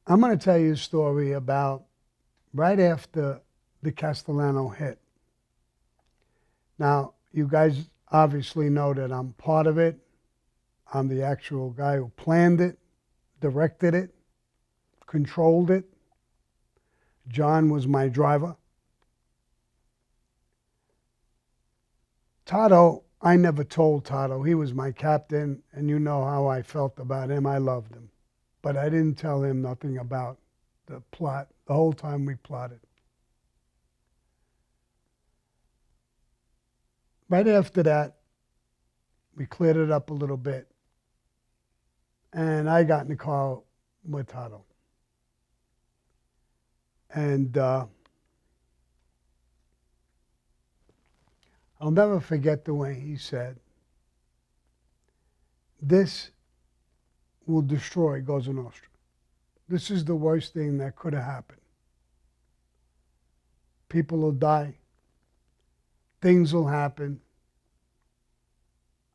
I'm going to tell you a story about right after the Castellano hit. Now, you guys obviously know that I'm part of it. I'm the actual guy who planned it, directed it, controlled it. John was my driver. Tato, I never told Tato. He was my captain, and you know how I felt about him. I loved him. But I didn't tell him nothing about the plot the whole time we plotted. Right after that, we cleared it up a little bit, and I got in the car with Tato. And I'll never forget the way he said, "This will destroy Cosa Nostra. This is the worst thing that could have happened. People will die. Things will happen."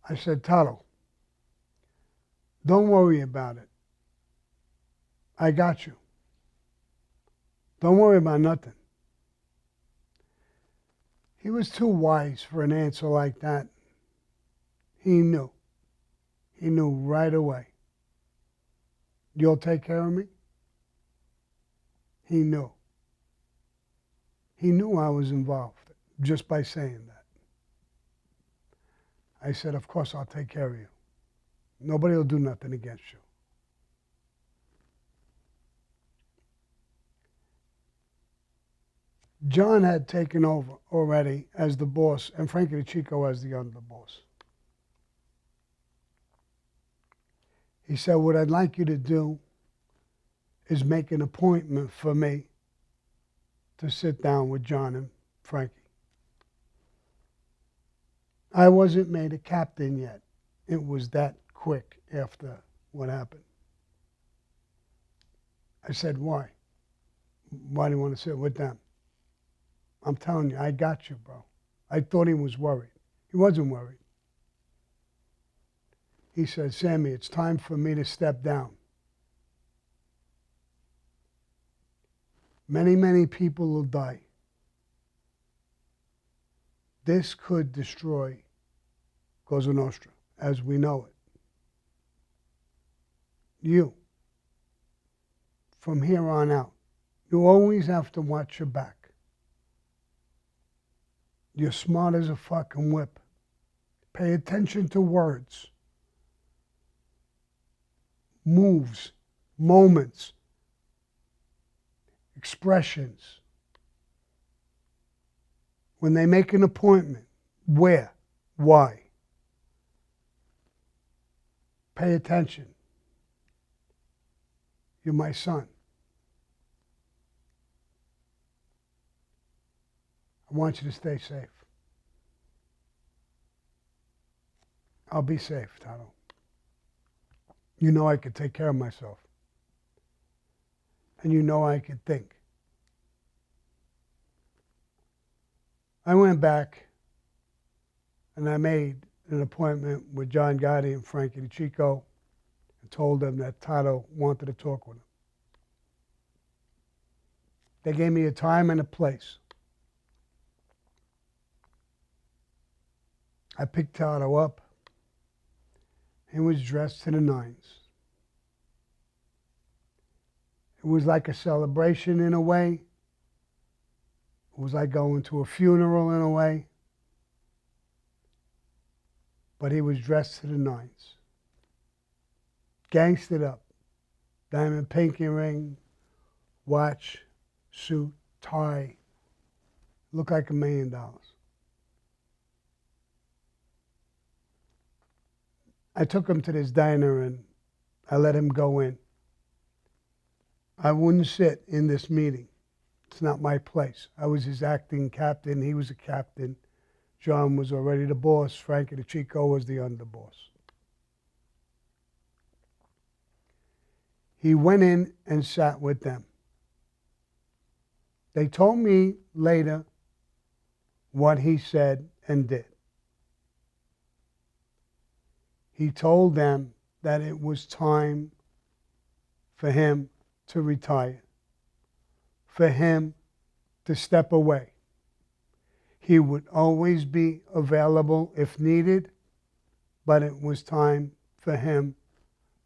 I said, "Tato, don't worry about it. I got you. Don't worry about nothing." He was too wise for an answer like that. He knew. He knew right away. "You'll take care of me?" He knew. He knew I was involved just by saying that. I said, "Of course I'll take care of you. Nobody will do nothing against you." John had taken over already as the boss, and Frankie DeChico as the underboss. He said, "What I'd like you to do is make an appointment for me to sit down with John and Frankie." I wasn't made a captain yet. It was that quick after what happened. I said, "Why? Why do you want to sit with them?" "I'm telling you, I got you, bro." I thought he was worried. He wasn't worried. He said, "Sammy, it's time for me to step down. Many, many people will die. This could destroy Cosa Nostra as we know it. You, from here on out, you always have to watch your back. You're smart as a fucking whip. Pay attention to words, moves, moments, expressions. When they make an appointment, where, why? Pay attention. You're my son. I want you to stay safe." "I'll be safe, Tato. You know I could take care of myself. And you know I could think." I went back and I made an appointment with John Gotti and Frankie DeChico and told them that Tato wanted to talk with him. They gave me a time and a place. I picked Tato up. He was dressed to the nines. It was like a celebration in a way. It was like going to a funeral in a way. But he was dressed to the nines. Gangstered up. Diamond pinky ring, watch, suit, tie. Looked like $1 million. I took him to this diner and I let him go in. I wouldn't sit in this meeting. It's not my place. I was his acting captain. He was a captain. John was already the boss. Frankie DeChico was the underboss. He went in and sat with them. They told me later what he said and did. He told them that it was time for him to retire, for him to step away. He would always be available if needed, but it was time for him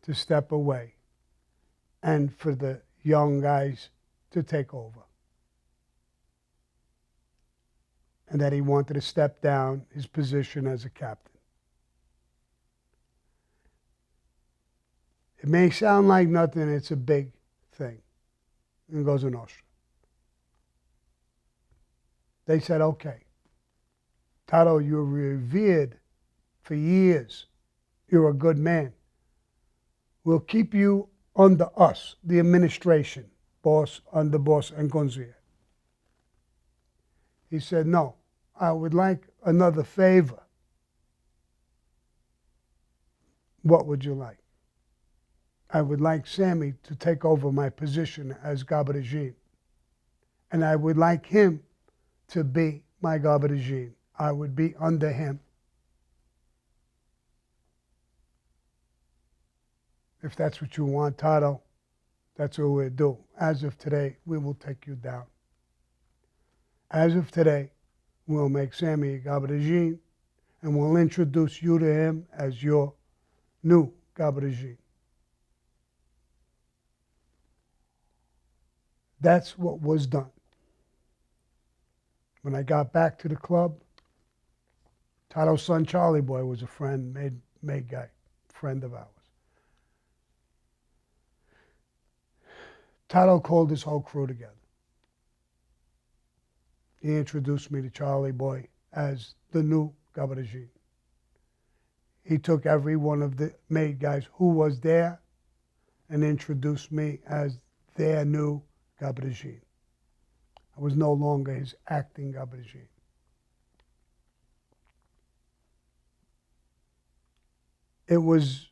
to step away and for the young guys to take over. And that he wanted to step down his position as a captain. It may sound like nothing, it's a big thing in Cosa Nostra. They said, okay, Tato, you're revered for years. You're a good man. We'll keep you under us, the administration, boss, underboss, and consigliere. He said, no, I would like another favor. What would you like? I would like Sammy to take over my position as Gabardine. And I would like him to be my Gabardine. I would be under him. If that's what you want, Tato, that's what we'll do. As of today, we will take you down. As of today, we'll make Sammy a Gabardine, and we'll introduce you to him as your new Gabardine. That's what was done. When I got back to the club, Tato's son, Charlie Boy, was a friend, made guy, friend of ours. Tato called his whole crew together. He introduced me to Charlie Boy as the new Gabardine. He took every one of the maid guys who was there and introduced me as their new Gabardine. I was no longer his acting Gabardine. It was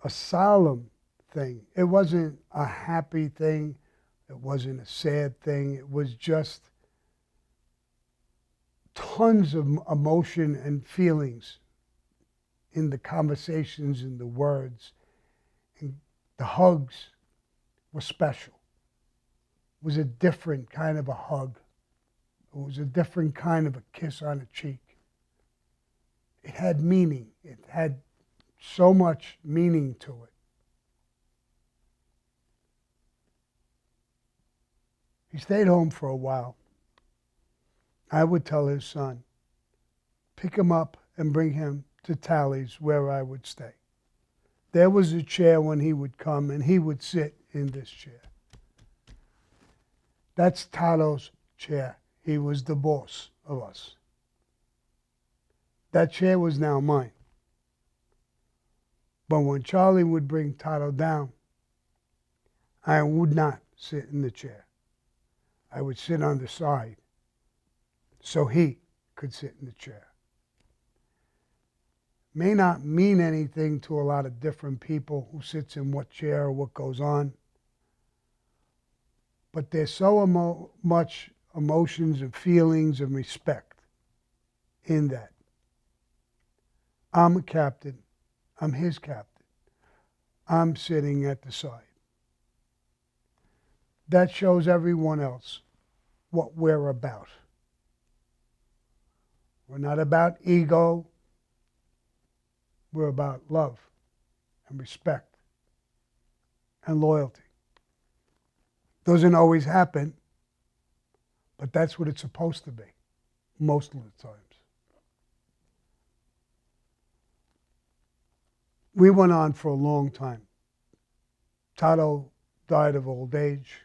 a solemn thing. It wasn't a happy thing. It wasn't a sad thing. It was just tons of emotion and feelings in the conversations, in the words. And the hugs were special. It was a different kind of a hug. It was a different kind of a kiss on the cheek. It had meaning. It had so much meaning to it. He stayed home for a while. I would tell his son, pick him up and bring him to Tally's where I would stay. There was a chair when he would come, and he would sit in this chair. That's Tato's chair. He was the boss of us. That chair was now mine. But when Charlie would bring Tato down, I would not sit in the chair. I would sit on the side so he could sit in the chair. May not mean anything to a lot of different people who sits in what chair or what goes on, but there's so much emotions and feelings and respect in that. I'm a captain. I'm his captain. I'm sitting at the side. That shows everyone else what we're about. We're not about ego. We're about love and respect and loyalty. Doesn't always happen, but that's what it's supposed to be most of the times. We went on for a long time. Tato died of old age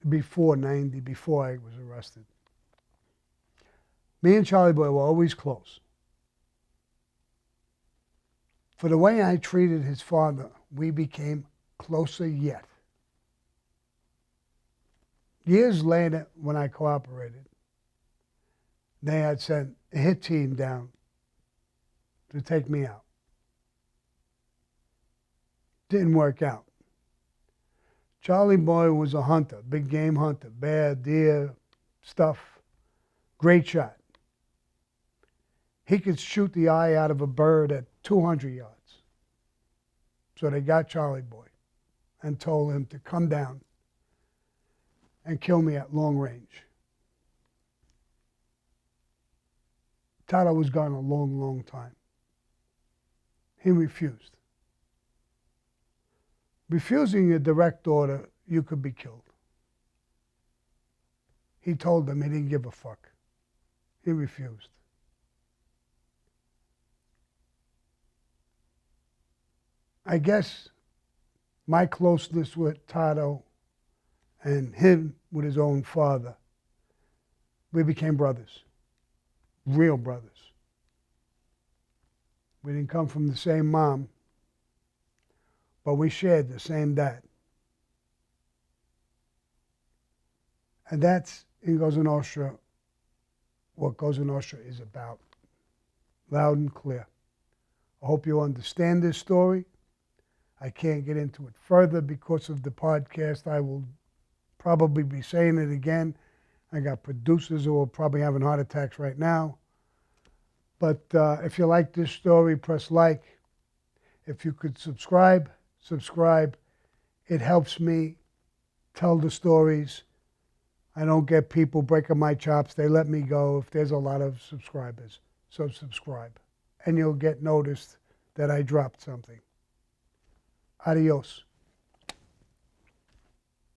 before 90, before I was arrested. Me and Charlie Boy were always close. For the way I treated his father, we became closer yet. Years later, when I cooperated, they had sent a hit team down to take me out. Didn't work out. Charlie Boy was a hunter, big game hunter, bear, deer, stuff, great shot. He could shoot the eye out of a bird at 200 yards. So they got Charlie Boy. and told him to come down and kill me at long range. Tato was gone a long, long time. He refused. Refusing a direct order, you could be killed. He told them he didn't give a fuck. He refused. I guess my closeness with Tato and him with his own father, we became brothers, real brothers. We didn't come from the same mom, but we shared the same dad. And that's in Cosa Nostra, what Cosa Nostra is about, loud and clear. I hope you understand this story. I can't get into it further because of the podcast. I will probably be saying it again. I got producers who are probably having heart attacks right now. But if you like this story, press like. If you could subscribe. It helps me tell the stories. I don't get people breaking my chops. They let me go if there's a lot of subscribers. So subscribe. And you'll get noticed that I dropped something. Adios.